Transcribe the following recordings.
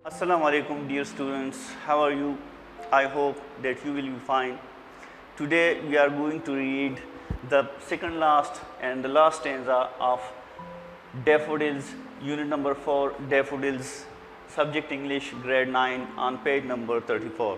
Assalamu alaikum dear students, how are you? I hope that you will be fine. Today we are going to read the second last and the last stanza of Daffodils, unit number 4, Daffodils, subject English, grade 9 on page number 34.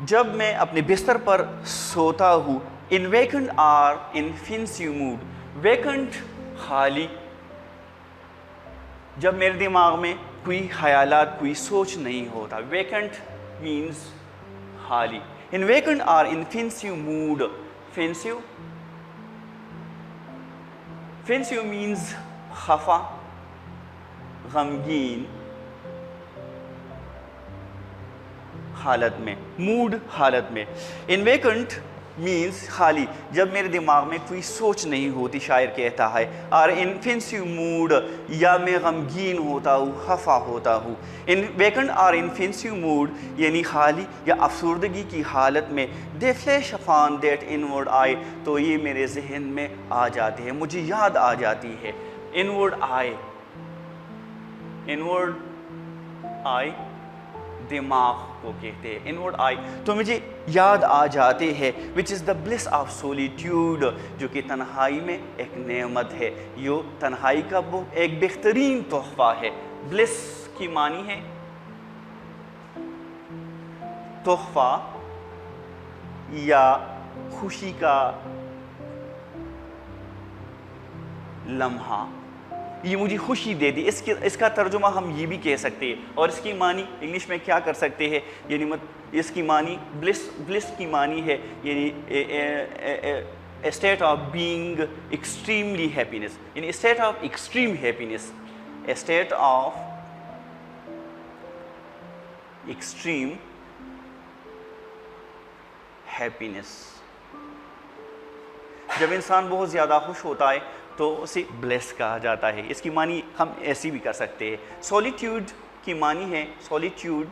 جب میں اپنے بستر پر سوتا ہوں. In vacant or in pensive mood. Vacant خالی, جب میرے دماغ میں کوئی خیالات, کوئی سوچ نہیں ہوتا. Vacant means خالی. In vacant or in pensive mood. Pensive means خفا, غمگین حالت میں, موڈ حالت میں. In vacant means خالی, جب میرے دماغ میں کوئی سوچ نہیں ہوتی, شاعر کہتا ہے. اور in pensive mood, یا میں غمگین ہوتا ہوں, خفا ہوتا ہوں. In vacant or in pensive mood یعنی خالی یا افسردگی کی حالت میں. They flash upon that inward eye, تو یہ میرے ذہن میں آ جاتے ہیں, مجھے یاد آ جاتی ہے. Inward eye, inward eye دماغ کو کہتے ہیں. Inward eye, تو مجھے یاد آ جاتے ہیں. Which is the bliss of solitude, جو کہ تنہائی میں ایک نعمت ہے. یہ تنہائی کا وہ ایک بہترین تحفہ ہے. Bliss کی معنی ہے تحفہ یا خوشی کا لمحہ. یہ مجھے خوشی دے دی. اس کا ترجمہ ہم یہ بھی کہہ سکتے ہیں. اور اس کی معنی انگلش میں کیا کر سکتے ہیں, یعنی اس کی معنی بلس کی معنی ہے یعنی a state of being extremely happiness, یعنی a state of extreme happiness, a state of extreme happiness. جب انسان بہت زیادہ خوش ہوتا ہے تو اسے بلیس کہا جاتا ہے. اس کی معنی ہم ایسی بھی کر سکتے ہیں. سولیٹیوڈ کی معنی ہے سولیٹیوڈ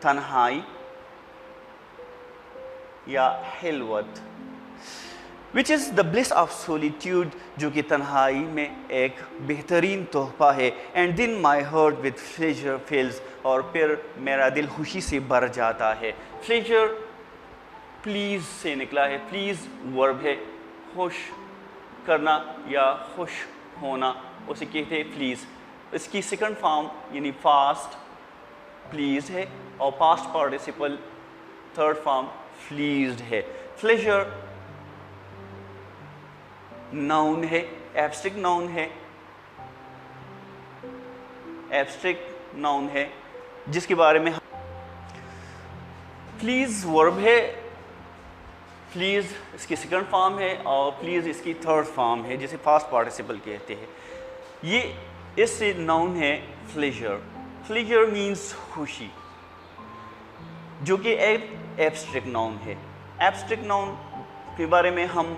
تنہائی یا خلوت. which is the bliss of solitude, جو کہ تنہائی میں ایک بہترین تحفہ ہے. and then my heart with pleasure fills, اور پھر میرا دل خوشی سے بھر جاتا ہے. pleasure پلیز سے نکلا ہے. پلیز ورب ہے, خوش کرنا یا خوش ہونا, اسے کہتے ہیں پلیز. اس کی سیکنڈ فارم یعنی فاسٹ پلیز ہے, اور past participle third form pleased ہے. pleasure ناؤن ہے, ایبسٹریکٹ ناؤن ہے, ایبسٹریکٹ ناؤن ہے جس کے بارے میں پلیز ورب ہے. پلیز اس کی سیکنڈ فارم ہے اور پلیز اس کی تھرڈ فارم ہے جسے پاسٹ پارٹیسپل کہتے ہیں. یہ اس سے ناؤن ہے pleasure. pleasure means خوشی, جو کہ ایک ایبسٹریکٹ ناؤن ہے. ایبسٹریکٹ ناؤن کے بارے میں ہم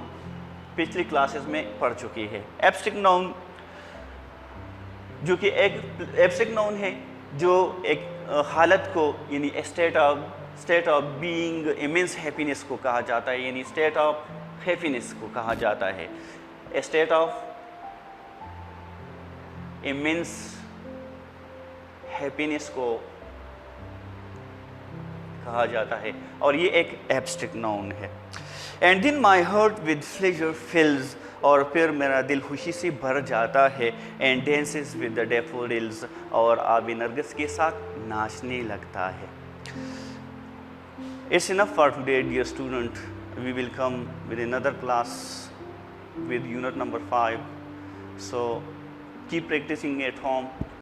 پچھلی کلاسز میں پڑھ چکے ہیں. ایبسٹریکٹ ناؤن جو کہ ایک ایبسٹریکٹ ناؤن ہے جو ایک حالت کو یعنی state of being immense happiness کو کہا جاتا ہے, یعنی state of happiness کو کہا جاتا ہے. a state of immense happiness کو کہا جاتا ہے, اور یہ ایک ایبسٹریکٹ ناؤن ہے. and then my heart with pleasure fills, اور پھر میرا دل خوشی سے بھر جاتا ہے. and dances with the daffodils, اور آب نرگس کے ساتھ ناچنے لگتا ہے. It's enough for today, dear student. We will come with another class with unit number 5. So keep practicing at home.